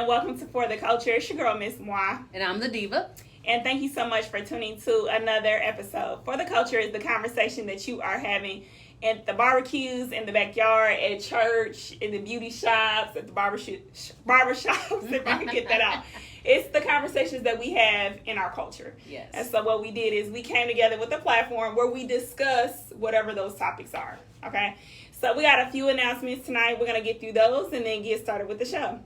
and welcome to For the Culture. It's your girl, MzMuah. And I'm the Diva. And thank you so much for tuning to another episode. For the Culture is the conversation that you are having at the barbecues, in the backyard, at church, in the beauty shops, at the barbershops, if I can get that out. It's the conversations that we have in our culture. Yes. And so what we did is we came together with a platform where we discuss whatever those topics are. Okay? So we got a few announcements tonight. We're going to get through those and then get started with the show.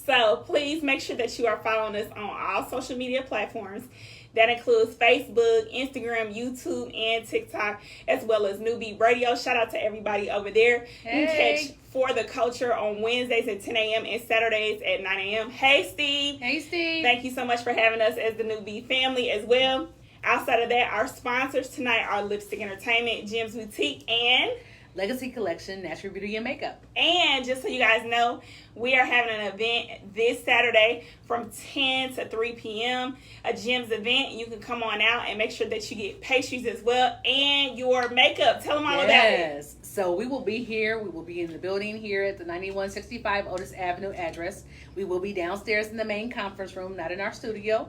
So please make sure that you are following us on all social media platforms. That includes Facebook, Instagram, YouTube, and TikTok, as well as Newbie Radio. Shout out to everybody over there. Hey. You can catch For the Culture on Wednesdays at 10 a.m. and Saturdays at 9 a.m. Hey, Steve. Hey, Steve. Thank you so much for having us as the Newbie family as well. Outside of that, our sponsors tonight are Lipstick Entertainment, Jim's Boutique, and Legacy Collection, Natural Beauty and Makeup. And just so you guys know, we are having an event this Saturday from 10 to 3 p.m. A Jim's event. You can come on out and make sure that you get pastries as well and your makeup. Tell them all about it. Yes. So we will be here. We will be in the building here at the 9165 Otis Avenue address. We will be downstairs in the main conference room, not in our studio.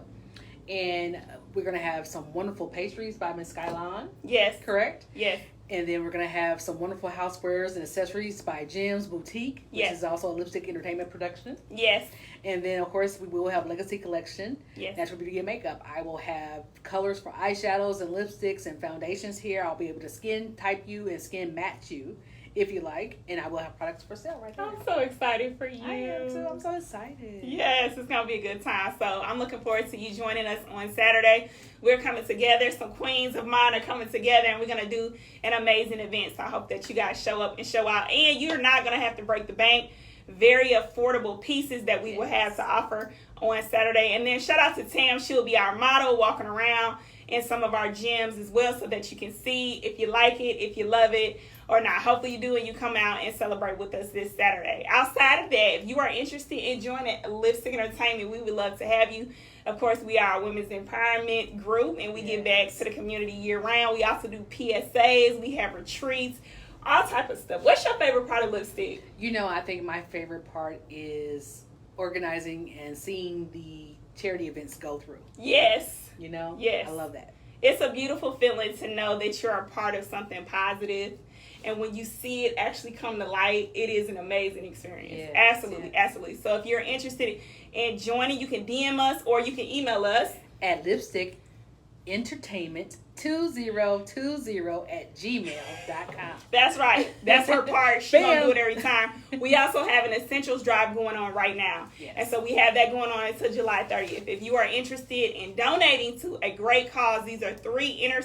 And we're going to have some wonderful pastries by Miss Skylon. Yes. Correct? Yes. And then we're going to have some wonderful housewares and accessories by Jim's Boutique, which is also a lipstick entertainment production. Yes. And then, of course, we will have Legacy Collection, yes, Natural Beauty and Makeup. I will have colors for eyeshadows and lipsticks and foundations here. I'll be able to skin type you and skin match you if you like. And I will have products for sale right there. I'm so excited for you. I am too. I'm so excited. Yes, it's going to be a good time. So I'm looking forward to you joining us on Saturday. We're coming together. Some queens of mine are coming together, and we're going to do an amazing event. So I hope that you guys show up and show out. And you're not going to have to break the bank. Very affordable pieces that we will have to offer on Saturday. And then shout out to Tam. She'll be our model walking around in some of our gyms as well, so that you can see if you like it, if you love it or not. Hopefully you do, and you come out and celebrate with us this Saturday. Outside of that, if you are interested in joining Lipstick Entertainment, we would love to have you. Of course, we are a women's empowerment group, and we give back to the community year round. We also do PSAs. We have retreats. All type of stuff. What's your favorite part of lipstick? You know, I think my favorite part is organizing and seeing the charity events go through. Yes. You know? Yes. I love that. It's a beautiful feeling to know that you're a part of something positive. And when you see it actually come to light, it is an amazing experience. Yes. Absolutely. Yes. Absolutely. So if you're interested in joining, you can DM us or you can email us at lipstickentertainment2020@gmail.com. That's right. That's her part. She's going to do it every time. We also have an essentials drive going on right now. Yes. And so we have that going on until July 30th. If you are interested in donating to a great cause, these are three inner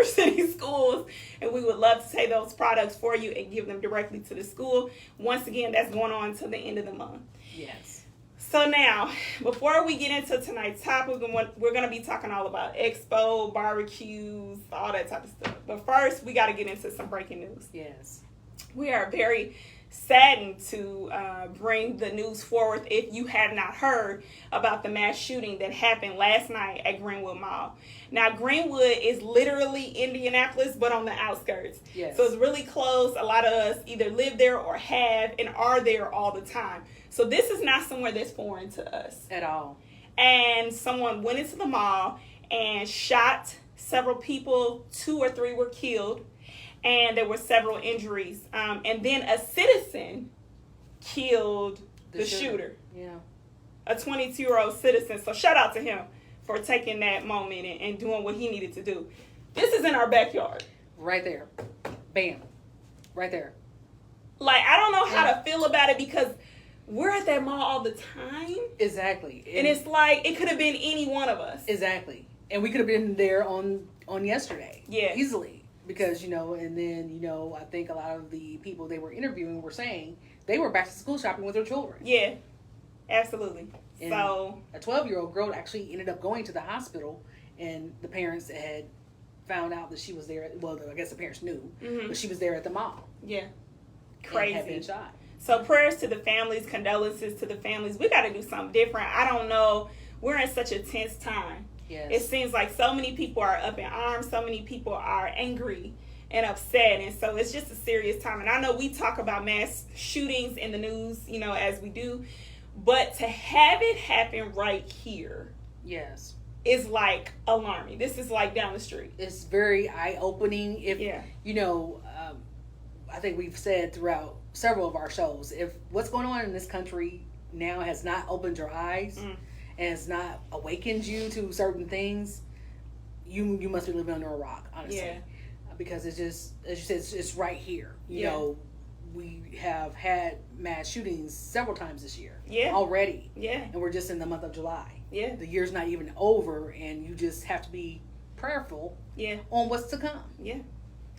city schools, and we would love to take those products for you and give them directly to the school. Once again, that's going on until the end of the month. Yes. So now, before we get into tonight's topic, we're going to be talking all about expo, barbecues, all that type of stuff. But first, we got to get into some breaking news. Yes. We are very saddened to bring the news forward if you have not heard about the mass shooting that happened last night at Greenwood Mall. Now, Greenwood is literally Indianapolis, but on the outskirts. Yes. So it's really close. A lot of us either live there or have and are there all the time. So this is not somewhere that's foreign to us. At all. And someone went into the mall and shot several people. 2 or 3 were killed. And there were several injuries. And then a citizen killed the shooter. Yeah. A 22-year-old citizen. So shout out to him for taking that moment and doing what he needed to do. This is in our backyard. Right there. Bam. Right there. Like, I don't know how to feel about it because we're at that mall all the time. Exactly. And it's like, it could have been any one of us. Exactly. And we could have been there on yesterday. Yeah. Easily. Because, and then, I think a lot of the people they were interviewing were saying they were back to school shopping with their children. Yeah, absolutely. And so a 12-year-old girl actually ended up going to the hospital, and the parents had found out that she was there. Well, I guess the parents knew, but she was there at the mall. Yeah, crazy. And had been shot. So prayers to the families, condolences to the families. We got to do something different. I don't know. We're in such a tense time. Yes. It seems like so many people are up in arms. So many people are angry and upset. And so it's just a serious time. And I know we talk about mass shootings in the news, as we do. But to have it happen right here, yes, is like alarming. This is like down the street. It's very eye-opening. If you know, I think we've said throughout several of our shows, if what's going on in this country now has not opened your eyes and has not awakened you to certain things, you must be living under a rock, honestly. Yeah. Because it's just, as you said, it's right here. You know, we have had mass shootings several times this year already. Yeah. And we're just in the month of July. Yeah. The year's not even over, and you just have to be prayerful on what's to come. Yeah.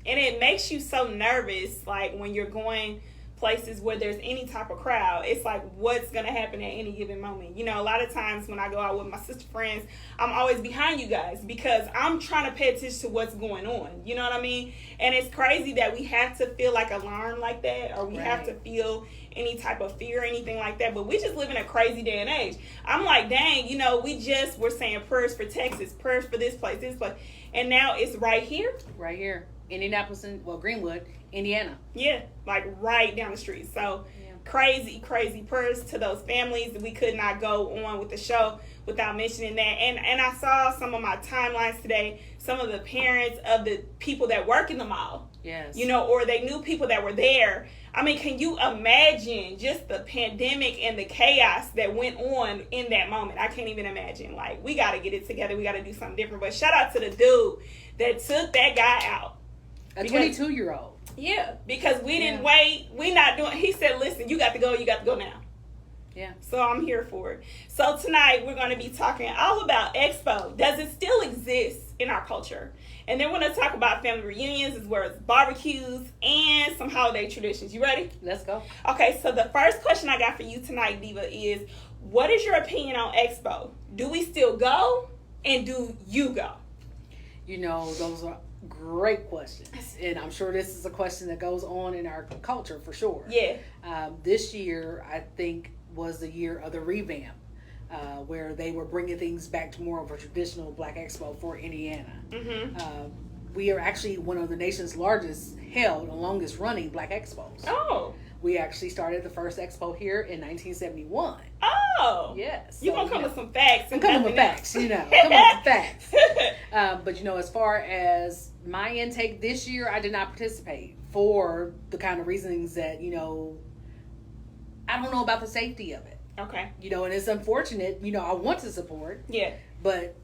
And it makes you so nervous, like when you're going places where there's any type of crowd. It's like, what's going to happen at any given moment? You know, a lot of times when I go out with my sister friends, I'm always behind you guys because I'm trying to pay attention to what's going on. You know what I mean? And it's crazy that we have to feel like alarm like that, or we have to feel any type of fear or anything like that. But we just live in a crazy day and age. I'm like, dang, you know, we're saying prayers for Texas, prayers for this place, and now it's right here. Right here. Indianapolis and, Greenwood, Indiana. Yeah, like right down the street. So crazy prayers to those families. We could not go on with the show without mentioning that. And I saw some of my timelines today, some of the parents of the people that work in the mall. Yes. You know, or they knew people that were there. I mean, can you imagine just the pandemic and the chaos that went on in that moment? I can't even imagine. Like, we got to get it together. We got to do something different. But shout out to the dude that took that guy out. A 22-year-old. Yeah, because we didn't wait. We not doing. He said, "Listen, you got to go. You got to go now." Yeah. So I'm here for it. So tonight we're going to be talking all about Expo. Does it still exist in our culture? And then we're going to talk about family reunions as well as barbecues and some holiday traditions. You ready? Let's go. Okay. So the first question I got for you tonight, Diva, is what is your opinion on Expo? Do we still go, and do you go? You know, those are great questions, and I'm sure this is a question that goes on in our culture for sure. Yeah. This year, I think, was the year of the revamp, where they were bringing things back to more of a traditional Black Expo for Indiana. We are actually one of the nation's largest held and longest running Black Expos. Oh. We actually started the first expo here in 1971. Oh. Yes. You're going to come with some facts. I'm coming with facts, you know. Come with facts. But, you know, as far as my intake this year, I did not participate for the kind of reasons that, you know, I don't know about the safety of it. Okay. You know, and it's unfortunate. You know, I want to support. Yeah. But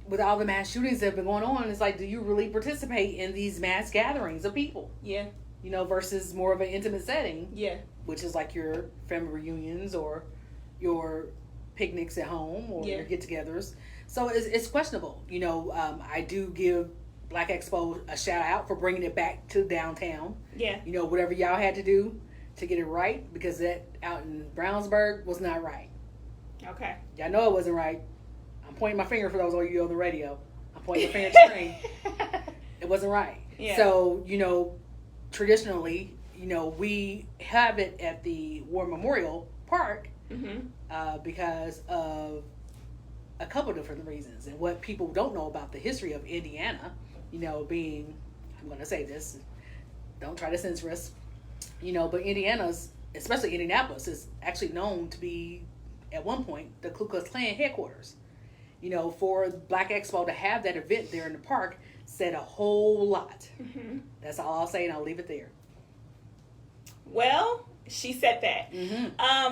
with all the mass shootings that have been going on, it's like, do you really participate in these mass gatherings of people? Yeah. You know, versus more of an intimate setting. Yeah. Which is like your family reunions or your picnics at home or your get-togethers. So it's questionable. You know, I do give Black Expo a shout out for bringing it back to downtown. Yeah. You know, whatever y'all had to do to get it right, because that out in Brownsburg was not right. Okay. Y'all know it wasn't right. I'm pointing my finger for those of you on the radio. I'm pointing my finger at the screen. It wasn't right. Yeah. So, you know, traditionally, you know, we have it at the War Memorial Park because of a couple different reasons. And what people don't know about the history of Indiana, you know, being, I'm going to say this, don't try to censor us, you know, but Indiana's, especially Indianapolis, is actually known to be, at one point, the Ku Klux Klan headquarters. You know, for Black Expo to have that event there in the park said a whole lot. That's all I'll say, and I'll leave it there. Well, she said that.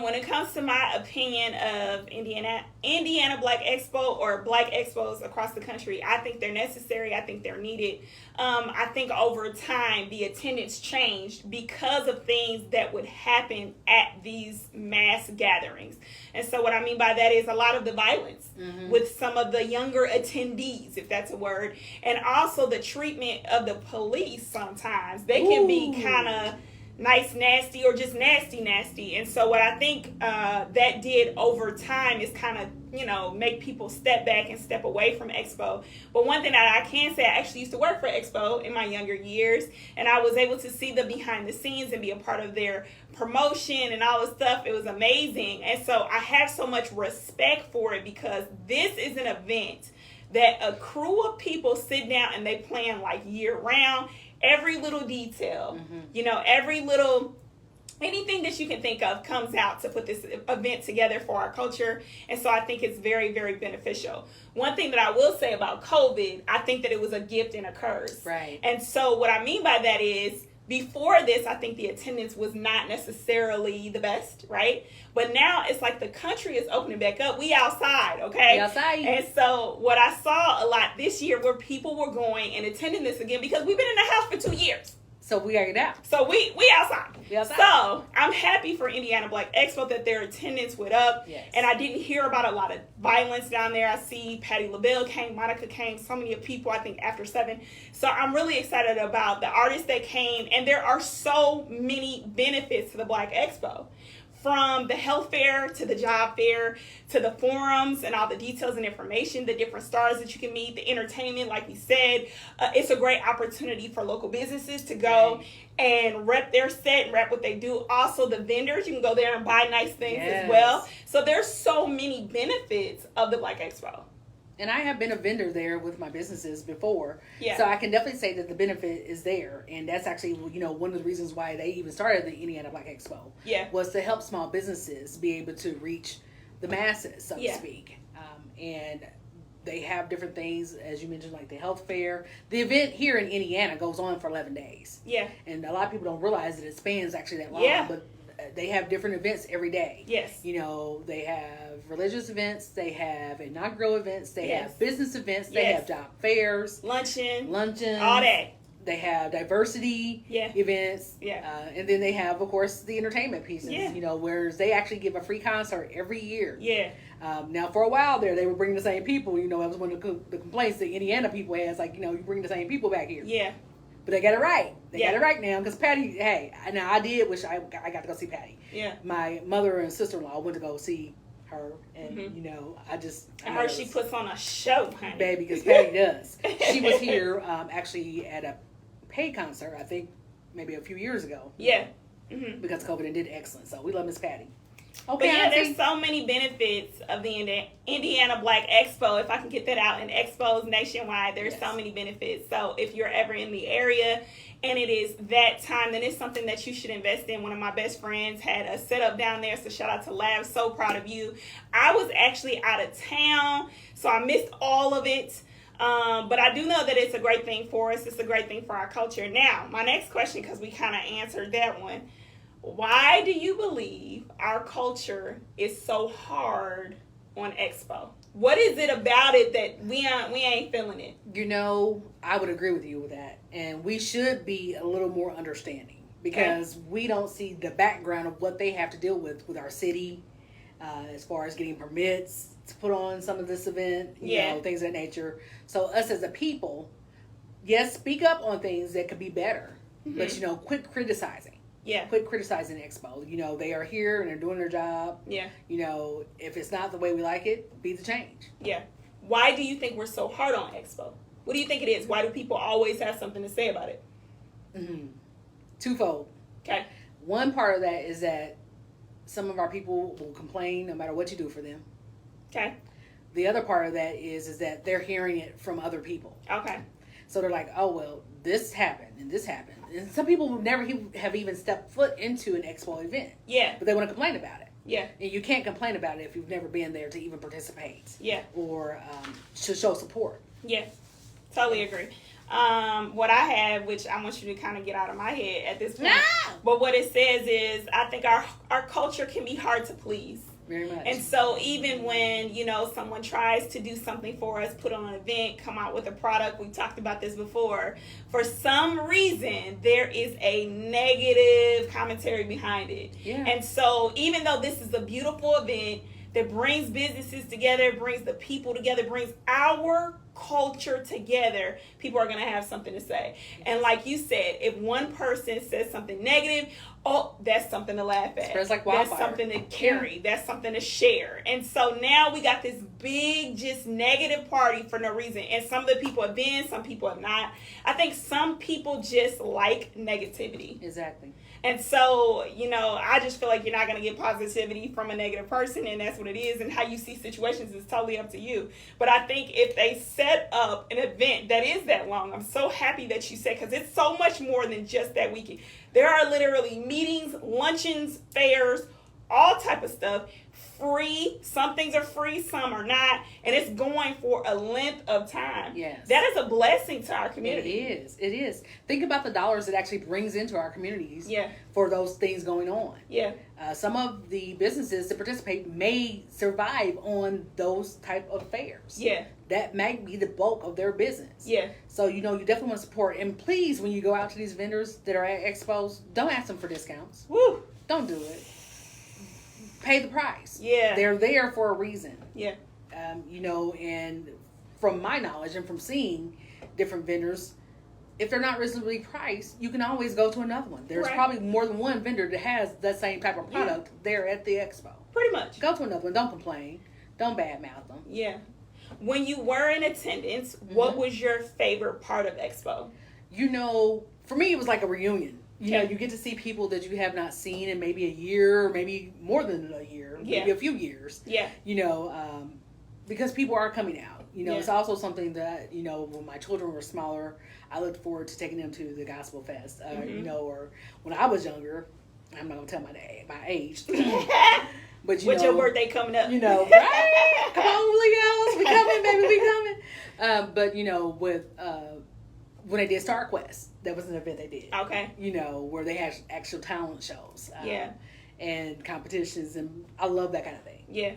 When it comes to my opinion of Indiana Black Expo or Black Expos across the country, I think they're necessary. I think they're needed. I think over time the attendance changed because of things that would happen at these mass gatherings. And so what I mean by that is a lot of the violence with some of the younger attendees, if that's a word, and also the treatment of the police sometimes. They can be kind of nice, nasty, or just nasty. And so what I think that did over time is kind of, you know, make people step back and step away from Expo. But one thing that I can say, I actually used to work for Expo in my younger years, and I was able to see the behind the scenes and be a part of their promotion and all this stuff. It was amazing. And so I have so much respect for it because this is an event that a crew of people sit down and they plan like year round. Every little detail, you know, every little anything that you can think of comes out to put this event together for our culture. And so I think it's very, very beneficial. One thing that I will say about COVID, I think that it was a gift and a curse. Right. And so what I mean by that is, before this, I think the attendance was not necessarily the best, right? But now it's like the country is opening back up. We outside, okay? We outside. And so what I saw a lot this year where people were going and attending this again, because we've been in the house for 2 years. So we gotta get out. So we outside. We outside. So I'm happy for Indiana Black Expo that their attendance went up. Yes. And I didn't hear about a lot of violence down there. I see Patti LaBelle came, Monica came, so many people, I think after 7. So I'm really excited about the artists that came. And there are so many benefits to the Black Expo. From the health fair to the job fair to the forums and all the details and information, the different stars that you can meet, the entertainment, like we said, it's a great opportunity for local businesses to go and rep their set and rep what they do. Also, the vendors, you can go there and buy nice things as well. So there's so many benefits of the Black Expo. And I have been a vendor there with my businesses before. Yeah. So I can definitely say that the benefit is there. And that's actually, one of the reasons why they even started the Indiana Black Expo. Yeah. Was to help small businesses be able to reach the masses, so to speak. And they have different things, as you mentioned, like the health fair. The event here in Indiana goes on for 11 days. Yeah. And a lot of people don't realize that it spans actually that long. Yeah. But they have different events every day. Yes. They have religious events, they have inaugural events, they Yes. have business events, they have job fairs, luncheon, all that. They have diversity events. Yeah. And then they have, of course, the entertainment pieces, Yeah. where they actually give a free concert every year. Yeah. Now, for a while there, they were bringing the same people. That was one of the complaints that Indiana people had. It's like, you bring the same people back here. Yeah. But they got it right. They got it right now. Because Patti, now I did wish I got to go see Patti. Yeah. My mother and sister-in-law went to go see her. And, I heard she puts on a show, honey. Baby, because Patti does. She was here actually at a paid concert, I think, maybe a few years ago. Yeah. Because COVID and did excellent. So we love Miss Patti. Okay, but yeah, there's so many benefits of the Indiana Black Expo. If I can get that out, and expos nationwide, there's so many benefits. So if you're ever in the area and it is that time, then it's something that you should invest in. One of my best friends had a setup down there, so shout out to Lab. So proud of you. I was actually out of town, so I missed all of it. But I do know that it's a great thing for us. It's a great thing for our culture. Now, my next question, because we kind of answered that one. Why do you believe our culture is so hard on Expo? What is it about it that we ain't feeling it? I would agree with you with that. And we should be a little more understanding because we don't see the background of what they have to deal with our city, as far as getting permits to put on some of this event, you know, things of that nature. So us as a people, yes, speak up on things that could be better, but quit criticizing. Yeah. Quit criticizing Expo. They are here and they're doing their job. Yeah. If it's not the way we like it, be the change. Yeah. Why do you think we're so hard on Expo? What do you think it is? Why do people always have something to say about it? Twofold. Okay. One part of that is that some of our people will complain no matter what you do for them. Okay. The other part of that is that they're hearing it from other people. Okay. So they're like, oh, well, this happened and this happened. And some people who never have even stepped foot into an Expo event. Yeah. But they want to complain about it. Yeah. And you can't complain about it if you've never been there to even participate. Yeah. Or to show support. Yeah. Totally agree. What I have, which I want you to kind of get out of my head at this point. No! But what it says is, I think our culture can be hard to please. Very much. And so even when, someone tries to do something for us, put on an event, come out with a product, we talked about this before, for some reason, there is a negative commentary behind it. Yeah. And so even though this is a beautiful event that brings businesses together, brings the people together, brings our culture together, people are going to have something to say. And like you said, if one person says something negative, oh, that's something to laugh at. Spreads like wildfire. That's something to carry. That's something to share. And so now we got this big, just negative party for no reason. And some of the people have been, some people have not. I think some people just like negativity. Exactly. And so, I just feel like you're not going to get positivity from a negative person, and that's what it is. And how you see situations is totally up to you. But I think if they set up an event that is that long, I'm so happy that you said, because it's so much more than just that weekend. There are literally meetings, luncheons, fairs, all type of stuff. Free. Some things are free, some are not, and it's going for a length of time. Yes, that is a blessing to our community. It is. Think about the dollars it actually brings into our communities. Yeah. For those things going on. Yeah. Some of the businesses that participate may survive on those type of fairs. Yeah. That might be the bulk of their business. Yeah. So you definitely want to support. And please, when you go out to these vendors that are at expos, don't ask them for discounts. Woo. Don't do it. Pay the price. Yeah. They're there for a reason. Yeah. And from my knowledge and from seeing different vendors, if they're not reasonably priced, you can always go to another one. There's probably more than one vendor that has that same type of product there at the expo. Pretty much. Go to another one. Don't complain. Don't badmouth them. Yeah. When you were in attendance, what was your favorite part of expo? For me, it was like a reunion. You get to see people that you have not seen in maybe a year, or maybe more than a year, maybe a few years. Yeah. Because people are coming out. It's also something that, when my children were smaller, I looked forward to taking them to the Gospel Fest. Or when I was younger, I'm not going to tell my age. But with your birthday coming up. Right? Come on, Leos. We coming, baby, we coming. With when they did Star Quest, that was an event they did. Okay. Where they had actual talent shows. Yeah. And competitions, and I love that kind of thing. Yeah.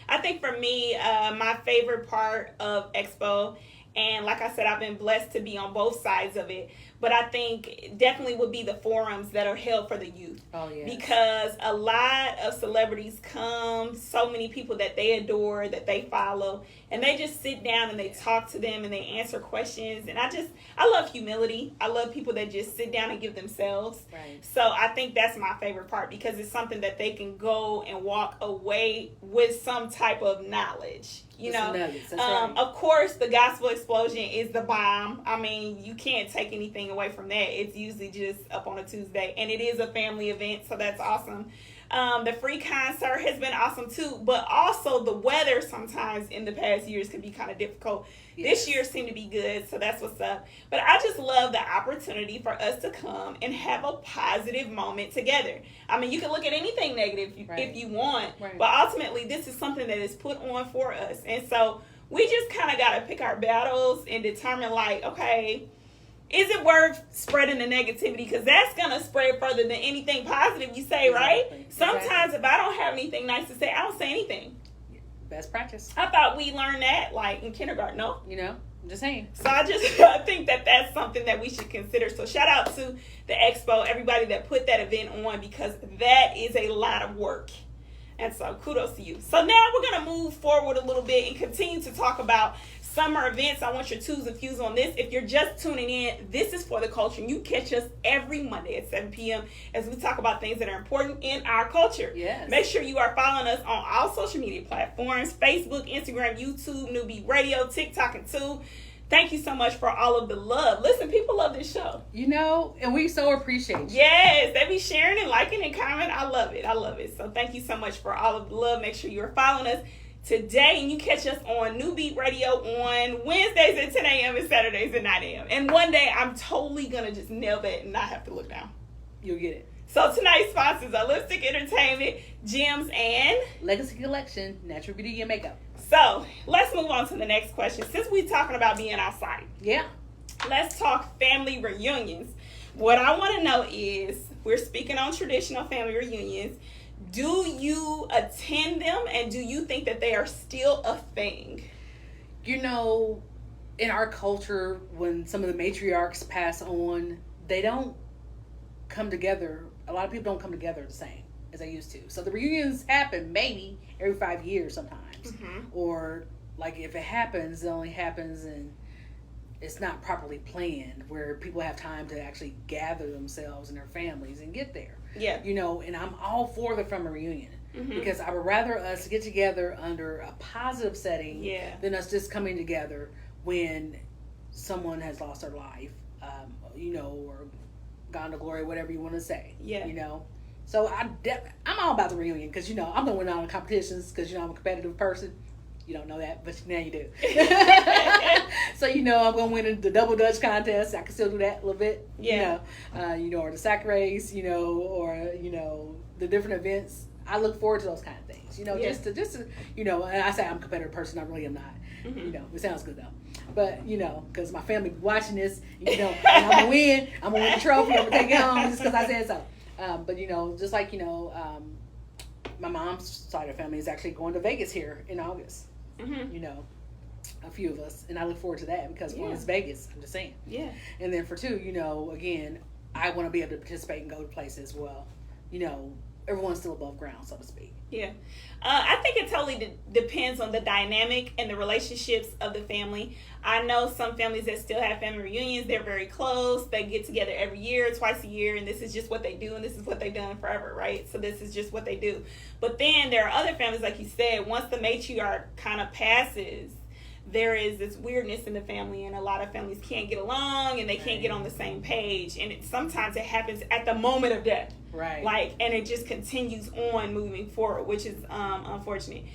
I think for me, my favorite part of Expo, and like I said, I've been blessed to be on both sides of it, but I think definitely would be the forums that are held for the youth. Oh, yeah. Because a lot of celebrities come, so many people that they adore, that they follow, and they just sit down and they talk to them and they answer questions. And I love humility. I love people that just sit down and give themselves. Right. So I think that's my favorite part, because it's something that they can go and walk away with some type of knowledge. Nuggets. That's right. Of course, the gospel explosion is the bomb. I mean, you can't take anything away from that. It's usually just up on a Tuesday, and it is a family event, so that's awesome. The free concert has been awesome too, but also the weather sometimes in the past years can be kind of difficult. Yes. This year seemed to be good, so that's what's up. But I just love the opportunity for us to come and have a positive moment together. I mean, you can look at anything negative if you want, but ultimately this is something that is put on for us. And so we just kind of got to pick our battles and determine, like, okay, is it worth spreading the negativity? Because that's going to spread further than anything positive you say, right? Sometimes if I don't have anything nice to say, I don't say anything. Best practice. I thought we learned that, like, in kindergarten, no? I'm just saying. So I think that that's something that we should consider. So shout out to the expo, everybody that put that event on, because that is a lot of work. And so kudos to you. So now we're going to move forward a little bit and continue to talk about summer events. I want your twos and fews on this. If you're just tuning in, this is For the Culture, and you catch us every Monday at 7 p.m. as we talk about things that are important in our culture. Yes. Make sure you are following us on all social media platforms: Facebook, Instagram, YouTube, New Beat Radio, TikTok, and Tube. Thank you so much for all of the love. Listen, people love this show. And we so appreciate you. Yes, they be sharing and liking and commenting. I love it. I love it. So thank you so much for all of the love. Make sure you are following us today, and you catch us on New Beat Radio on Wednesdays at 10 a.m. and Saturdays at 9 a.m. And one day I'm totally going to just nail that and not have to look down. You'll get it. So tonight's sponsors are Lipstick Entertainment, Gems, and Legacy Collection, Natural Beauty and Makeup. So let's move on to the next question. Since we're talking about being outside, let's talk family reunions. What I want to know is, we're speaking on traditional family reunions. Do you attend them, and do you think that they are still a thing? In our culture, when some of the matriarchs pass on, they don't come together. A lot of people don't come together the same as they used to. So the reunions happen maybe every 5 years sometimes. Mm-hmm. Or, like, if it happens, it only happens and it's not properly planned, where people have time to actually gather themselves and their families and get there. Yeah. And I'm all for the family reunion, because I would rather us get together under a positive setting than us just coming together when someone has lost their life, or gone to glory, whatever you want to say. Yeah. You know. So I'm all about the reunion because, you know, I'm going to win all the competitions because, you know, I'm a competitive person. You don't know that, but now you do. So, you know, I'm going to win the double Dutch contest. I can still do that a little bit. Yeah. You know, or the sack race, you know, or, you know, the different events. I look forward to those kind of things, you know, just to, you know, and I say I'm a competitive person. I really am not. Mm-hmm. You know, it sounds good though. But, you know, because my family watching this, you know, and I'm going to win. I'm going to win the trophy. I'm going to take it home just because I said so. But, you know, just like, you know, my mom's side of the family is actually going to Vegas here in August. Mm-hmm. You know, a few of us. And I look forward to that because one is Vegas. I'm just saying. Yeah. And then for two, you know, again, I want to be able to participate and go to places as well. You know, everyone's still above ground, so to speak. Yeah. I think it totally depends on the dynamic and the relationships of the family. I know some families that still have family reunions. They're very close. They get together every year, twice a year, and this is just what they do, and this is what they've done forever, right? So this is just what they do. But then there are other families, like you said, once the matriarch kind of passes, there is this weirdness in the family, and a lot of families can't get along, and they can't get on the same page. And sometimes it happens at the moment of death. Right. Like, and it just continues on moving forward, which is unfortunate.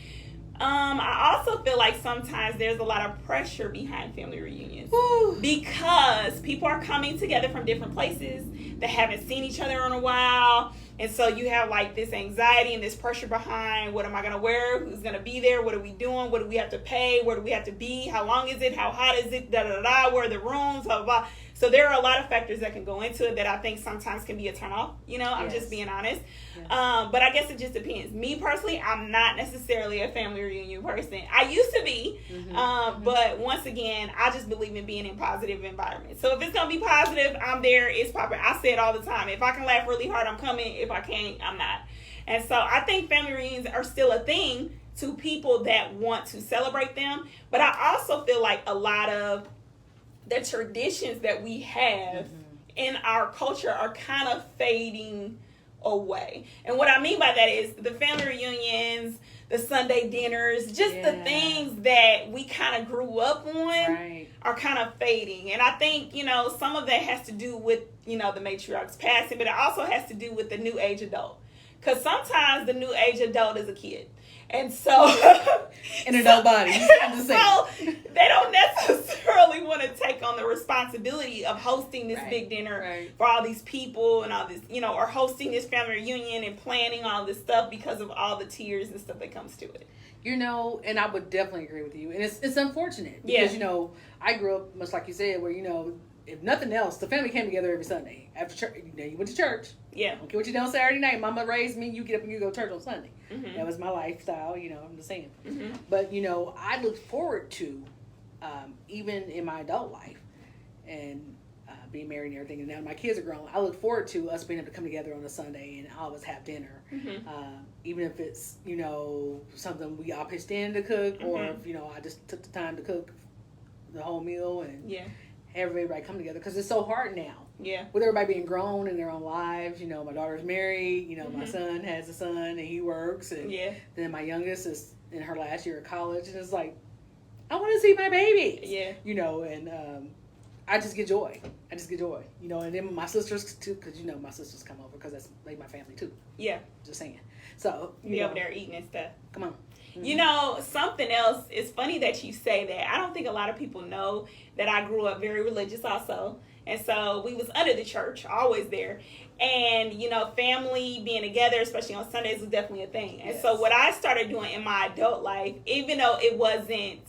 I also feel like sometimes there's a lot of pressure behind family reunions. Woo. Because people are coming together from different places that haven't seen each other in a while. And so you have like this anxiety and this pressure behind, what am I going to wear? Who's going to be there? What are we doing? What do we have to pay? Where do we have to be? How long is it? How hot is it? Da, da, da, da. Where are the rooms? Blah, blah, blah. So there are a lot of factors that can go into it that I think sometimes can be a turnoff. You know, I'm just being honest. Yes. But I guess it just depends. Me personally, I'm not necessarily a family reunion person. I used to be. But once again, I just believe in being in positive environments. So if it's going to be positive, I'm there. It's popping. I say it all the time. If I can laugh really hard, I'm coming. If I can't, I'm not. And so I think family reunions are still a thing to people that want to celebrate them. But I also feel like a lot of the traditions that we have in our culture are kind of fading away. And what I mean by that is the family reunions, the Sunday dinners, just the things that we kind of grew up on are kind of fading. And I think, you know, some of that has to do with, you know, the matriarchs passing, but it also has to do with the new age adult. Because sometimes the new age adult is a kid. And so in adult body. So they don't necessarily want to take on the responsibility of hosting this big dinner for all these people and all this, you know, or hosting this family reunion and planning all this stuff because of all the tears and stuff that comes to it. You know, and I would definitely agree with you. And it's unfortunate because, you know, I grew up much like you said where, you know, if nothing else, the family came together every Sunday after church. You know, you went to church. Yeah. Okay, what you done Saturday night? Mama raised me. You get up and you go to church on Sunday. That was my lifestyle. You know, I'm just saying. But you know, I look forward to, even in my adult life, and being married and everything. And now my kids are grown. I look forward to us being able to come together on a Sunday and all of us have dinner. Even if it's, you know, something we all pitched in to cook, or if, you know, I just took the time to cook the whole meal and everybody come together, because it's so hard now. With everybody being grown in their own lives, you know, my daughter's married, you know, my son has a son and he works, and then my youngest is in her last year of college, and it's like, I want to see my babies. You know, and I just get joy. You know, and then my sisters too, because, you know, my sisters come over because that's like my family too. Just saying. So you be over there eating and stuff. Come on. You know, something else, it's funny that you say that. I don't think a lot of people know that I grew up very religious also. And so we was under the church, always there. And, you know, family being together, especially on Sundays, was definitely a thing. And so what I started doing in my adult life, even though it wasn't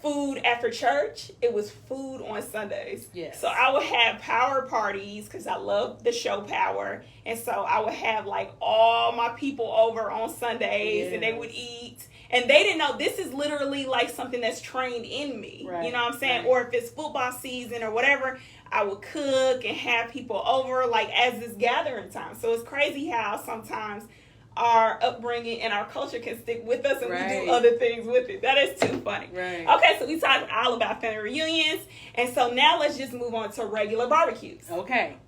food after church, it was food on Sundays. So I would have power parties because I love the show Power. And so I would have like all my people over on Sundays and they would eat. And they didn't know this is literally like something that's trained in me. You know what I'm saying? Or if it's football season or whatever, I would cook and have people over like as this gathering time. So it's crazy how sometimes our upbringing and our culture can stick with us and we do other things with it. That is too funny. Okay, so we talked all about family reunions. And so now let's just move on to regular barbecues.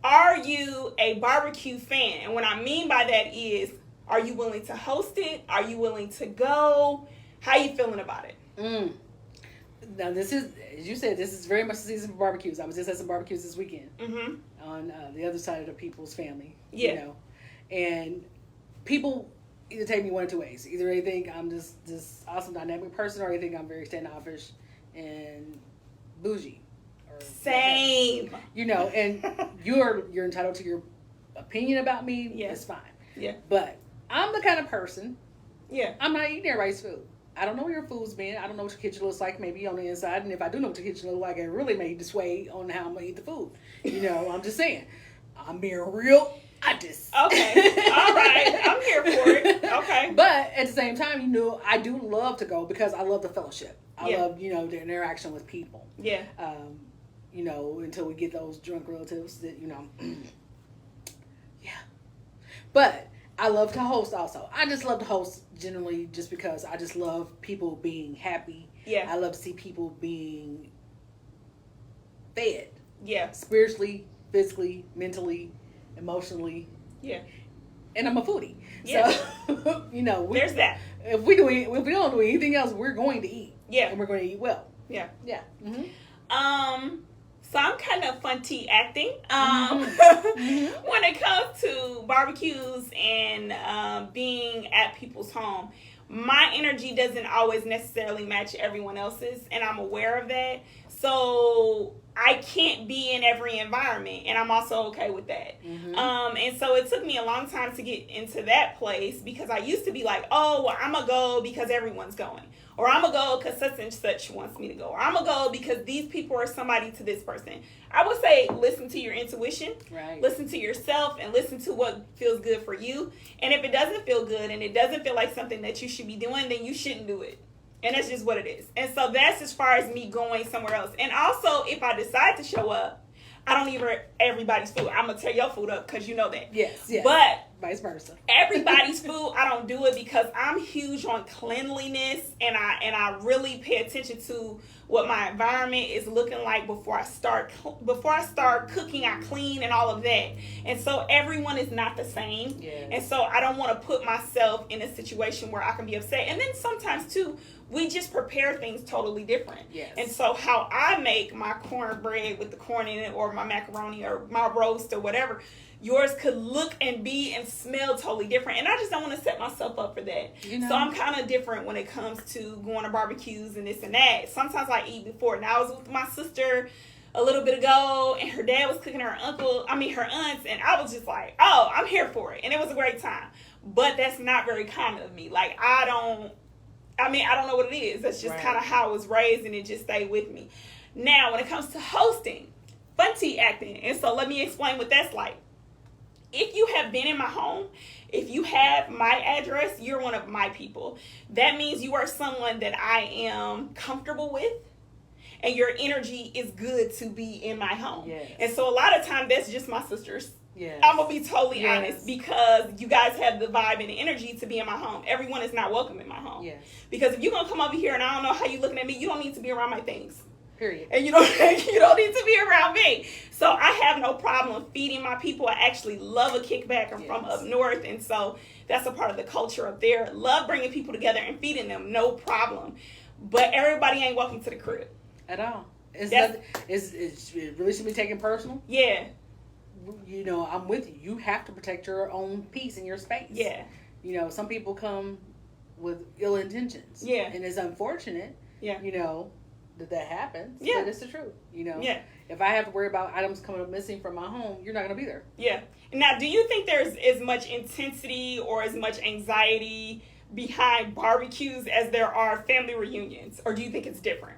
Are you a barbecue fan? And what I mean by that is, are you willing to host it? Are you willing to go? How you feeling about it? Now this is, as you said, this is very much the season for barbecues. I was just at some barbecues this weekend on the other side of the people's family. Yeah. You know, and people either take me one of two ways. Either they think I'm just this awesome dynamic person, or they think I'm very standoffish and bougie. Or Same. you know, and you're entitled to your opinion about me. Yeah. It's fine. Yeah. But I'm the kind of person. Yeah. I'm not eating everybody's food. I don't know where your food's been. I don't know what your kitchen looks like, maybe on the inside. And if I do know what your kitchen looks like, it really may sway on how I'm going to eat the food. You know, I'm just saying. I'm being real honest. Okay. All right. I'm here for it. Okay. But at the same time, you know, I do love to go because I love the fellowship. I Yeah. love, you know, the interaction with people. Yeah. You know, until we get those drunk relatives that, you know. Yeah. But I love to host also. I just love to host generally just because I just love people being happy. Yeah. I love to see people being fed. Yeah. Spiritually, physically, mentally, emotionally. Yeah. And I'm a foodie. Yeah. So, you know. There's that. If we don't do anything else, we're going to eat. Yeah. And we're going to eat well. Yeah. Yeah. Mm-hmm. So I'm kind of funty acting. When it comes to barbecues and being at people's home, my energy doesn't always necessarily match everyone else's, and I'm aware of that. So I can't be in every environment, and I'm also okay with that. And so it took me a long time to get into that place because I used to be like, oh, well, I'm going to go because everyone's going. Or I'm going to go because such and such wants me to go. Or I'm going to go because these people are somebody to this person. I would say listen to your intuition. Right. Listen to yourself and listen to what feels good for you. And if it doesn't feel good and it doesn't feel like something that you should be doing, then you shouldn't do it. And that's just what it is. And so that's as far as me going somewhere else. And also, if I decide to show up, I don't eat everybody's food. I'm going to tear your food up because you know that. Yes. But vice versa. Everybody's food, I don't do it because I'm huge on cleanliness, and I really pay attention to what my environment is looking like before I start cooking. I clean and all of that. And so everyone is not the same. Yes. And so I don't want to put myself in a situation where I can be upset. And then sometimes too, we just prepare things totally different. Yes. And so how I make my cornbread with the corn in it, or my macaroni, or my roast, or whatever, yours could look and be and smell totally different. And I just don't want to set myself up for that. You know? So I'm kind of different when it comes to going to barbecues and this and that. Sometimes I eat before. Now I was with my sister a little bit ago, and her dad was cooking her aunts, and I was just like, oh, I'm here for it. And it was a great time. But that's not very common of me. Like, I don't know what it is. That's just kind of how I was raised, and it just stayed with me. Now, when it comes to hosting, funty acting, and so let me explain what that's like. If you have been in my home, if you have my address, you're one of my people. That means you are someone that I am comfortable with, and your energy is good to be in my home. Yes. And so a lot of times that's just my sisters. Yes. I'm going to be totally honest, because you guys have the vibe and the energy to be in my home. Everyone is not welcome in my home. Yes. Because if you're going to come over here and I don't know how you're looking at me, you don't need to be around my things. Period. And you don't need to be around me. So I have no problem feeding my people. I actually love a kickback. I'm from up north, and so that's a part of the culture up there. Love bringing people together and feeding them, no problem. But everybody ain't welcome to the crib. At all. It really should be taken personal. Yeah. You know, I'm with you. You have to protect your own peace and your space. Yeah. You know, some people come with ill intentions. Yeah. And it's unfortunate. Yeah. You know, that happens. Yeah. But it's the truth. You know. Yeah. If I have to worry about items coming up missing from my home, you're not going to be there. Yeah. Now, do you think there's as much intensity or as much anxiety behind barbecues as there are family reunions? Or do you think it's different?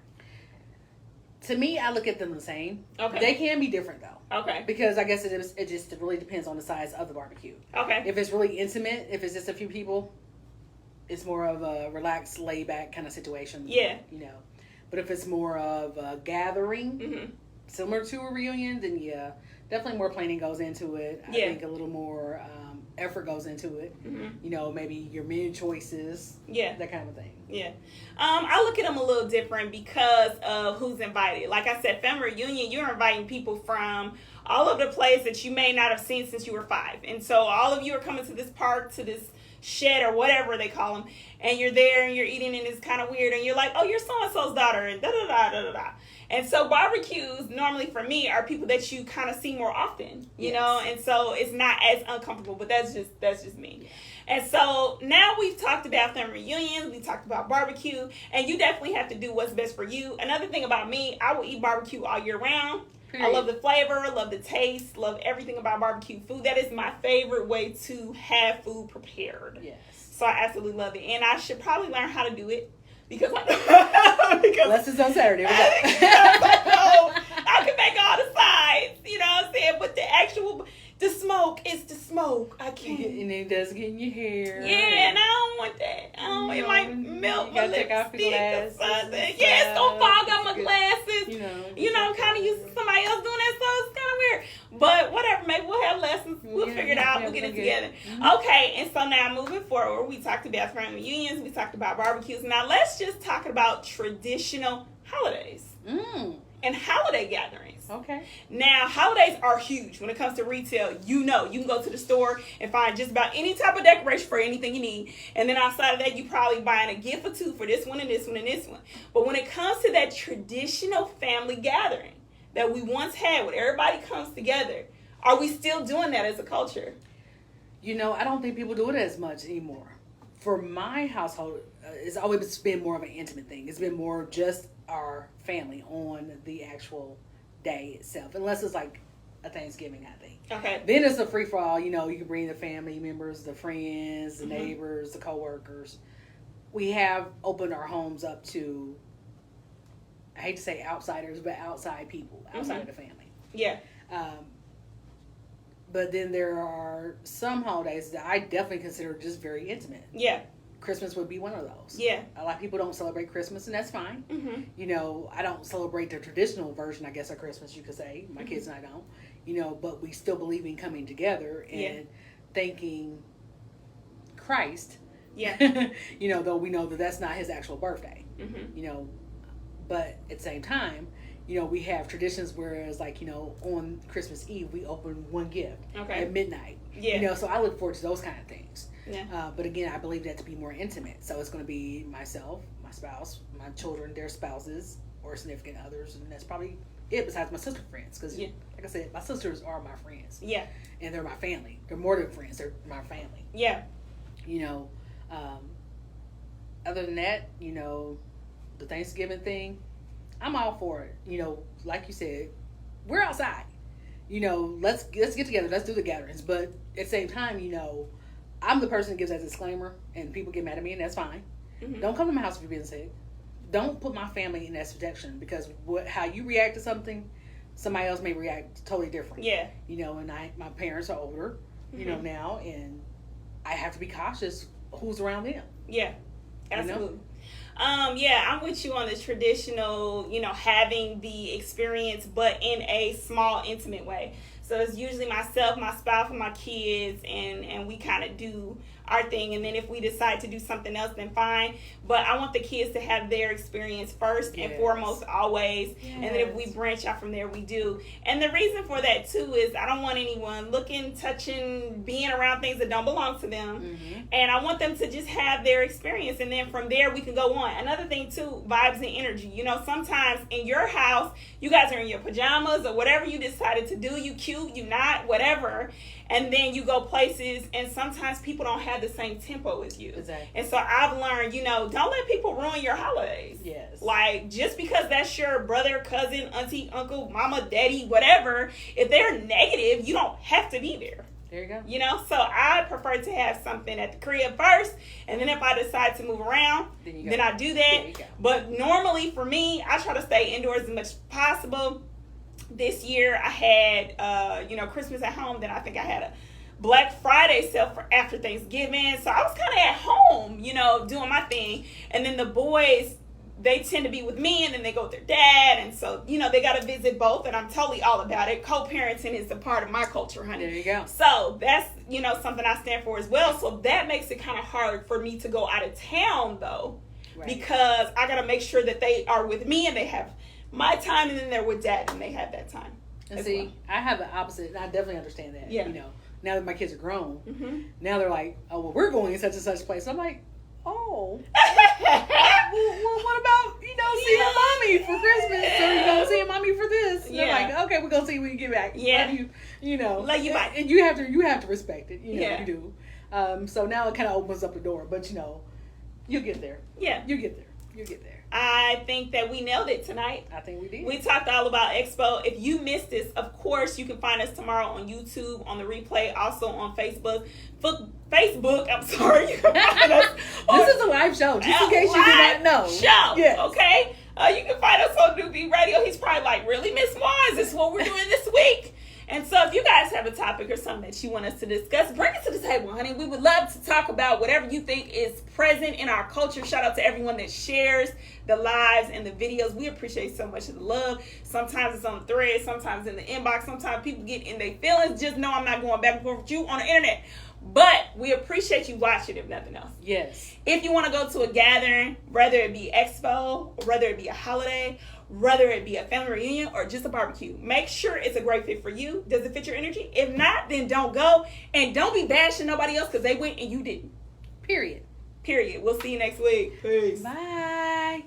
To me, I look at them the same. Okay. They can be different, though. Okay. Because I guess it just really depends on the size of the barbecue. Okay. If it's really intimate, if it's just a few people, it's more of a relaxed, laid back kind of situation. Yeah. You know. But if it's more of a gathering, similar to a reunion, then yeah, definitely more planning goes into it. I think a little more effort goes into it. You know, maybe your menu choices. Yeah. That kind of thing. Yeah. I look at them a little different because of who's invited. Like I said, family reunion, you're inviting people from all over the place that you may not have seen since you were 5. And so all of you are coming to this park, to this shed or whatever they call them, and you're there and you're eating and it's kind of weird and you're like, oh, you're so-and-so's daughter and da-da-da-da-da-da. And so barbecues normally for me are people that you kind of see more often, you know, and so it's not as uncomfortable, but that's just me. And so now we've talked about family reunions, we talked about barbecue, and you definitely have to do what's best for you. Another thing about me, I will eat barbecue all year round. Period. I love the flavor, love the taste, love everything about barbecue food. That is my favorite way to have food prepared. Yes. So I absolutely love it. And I should probably learn how to do it. Because lessons on Saturday. I can make all the sides, you know what I'm saying? But the smoke is the smoke. I can't. And it does get in your hair. Yeah, and I don't want that. It might melt my lipstick or something. Yeah, it's gonna fog on my glasses. You know, I'm kind of used to somebody else doing that, so it's kind of weird. But whatever, maybe we'll have lessons. We'll figure it out. We'll get it together. Mm-hmm. Okay, and so now moving forward, we talked about family reunions. We talked about barbecues. Now let's just talk about traditional holidays and holiday gatherings. Okay. Now, holidays are huge when it comes to retail. You know, you can go to the store and find just about any type of decoration for anything you need. And then outside of that, you probably buying a gift or two for this one and this one and this one. But when it comes to that traditional family gathering that we once had where everybody comes together, are we still doing that as a culture? You know, I don't think people do it as much anymore. For my household, it's always been more of an intimate thing. It's been more just our family on the actual day itself, unless it's like a Thanksgiving, I think. Okay. Then it's a free-for-all. You know, you can bring the family members, the friends, the neighbors, the co-workers. We have opened our homes up to, I hate to say outsiders, but outside people, outside of the family. Yeah. But then there are some holidays that I definitely consider just very intimate. Yeah. Christmas would be one of those. Yeah. A lot of people don't celebrate Christmas, and that's fine. Mm-hmm. You know, I don't celebrate the traditional version, I guess, of Christmas, you could say. My kids and I don't. You know, but we still believe in coming together and thanking Christ. Yeah. You know, though we know that that's not his actual birthday. Mm-hmm. You know, but at the same time, you know, we have traditions whereas, like, you know, on Christmas Eve, we open one gift at midnight. Yeah. You know, so I look forward to those kind of things. Yeah. But again, I believe that to be more intimate. So it's going to be myself, my spouse, my children, their spouses, or significant others. And that's probably it besides my sister friends. Because, like I said, my sisters are my friends. Yeah. And they're my family. They're more than friends. They're my family. Yeah. You know, other than that, you know, the Thanksgiving thing, I'm all for it. You know, like you said, we're outside. You know, let's get together. Let's do the gatherings. But at the same time, you know, I'm the person that gives that disclaimer, and people get mad at me, and that's fine. Mm-hmm. Don't come to my house if you're being sick. Don't put my family in that subjection, because how you react to something, somebody else may react totally different. Yeah. You know, and my parents are older, you know, now, and I have to be cautious who's around them. Yeah, absolutely. You know? Yeah, I'm with you on the traditional, you know, having the experience, but in a small, intimate way. So it's usually myself, my spouse, and my kids, and we kind of do our thing. And then if we decide to do something else, then fine. But I want the kids to have their experience first and foremost always. Yes. And then if we branch out from there, we do. And the reason for that, too, is I don't want anyone looking, touching, being around things that don't belong to them. Mm-hmm. And I want them to just have their experience. And then from there, we can go on. Another thing, too, vibes and energy. You know, sometimes in your house, you guys are in your pajamas or whatever you decided to do. You cute, you not, whatever. And then you go places, and sometimes people don't have the same tempo as you. Exactly. And so I've learned, you know, don't let people ruin your holidays. Yes. Like, just because that's your brother, cousin, auntie, uncle, mama, daddy, whatever, if they're negative, you don't have to be there. There you go. You know, so I prefer to have something at the crib first, and then if I decide to move around, then I do that. But normally for me, I try to stay indoors as much as possible. This year I had, you know, Christmas at home. Then I think I had a Black Friday sale for after Thanksgiving. So I was kind of at home, you know, doing my thing. And then the boys, they tend to be with me, and then they go with their dad. And so, you know, they got to visit both. And I'm totally all about it. Co-parenting is a part of my culture, honey. There you go. So that's, you know, something I stand for as well. So that makes it kind of hard for me to go out of town, though. Right. Because I got to make sure that they are with me and they have my time, and then they're with dad and they have that time. And see, I have the opposite, and I definitely understand that. Yeah. You know, Now that my kids are grown, Mm-hmm. now they're like, oh, well, we're going in such and such place. I'm like, oh, well, what about, seeing mommy for Christmas, or, seeing mommy for this? And they're like, okay, we're going to see when you get back. Yeah. Love you, Love you, bye. And you have to respect it. Yeah. You do. So now it kind of opens up the door, but, you'll get there. Yeah. You get there. I think that we nailed it tonight. I think we did. We talked all about Expo. If you missed this, of course, you can find us tomorrow on YouTube, on the replay, also on Facebook. I'm sorry. You can find us on This is a live show, just in case you did not know. Show, yes. Okay? You can find us on Newbie Radio. He's probably like, really, MzMuah? Is this what we're doing this week? And so if you guys have a topic or something that you want us to discuss, bring it to the table, honey. We would love to talk about whatever you think is present in our culture. Shout out to everyone that shares the lives and the videos. We appreciate so much of the love. Sometimes it's on the thread, sometimes in the inbox. Sometimes people get in their feelings. Just know I'm not going back and forth with you on the internet. But we appreciate you watching, if nothing else. Yes. If you want to go to a gathering, whether it be Expo, or whether it be a holiday, whether it be a family reunion or just a barbecue, make sure it's a great fit for you. Does it fit your energy? If not, then don't go. And don't be bashing nobody else because they went and you didn't. Period. We'll see you next week. Peace. Bye.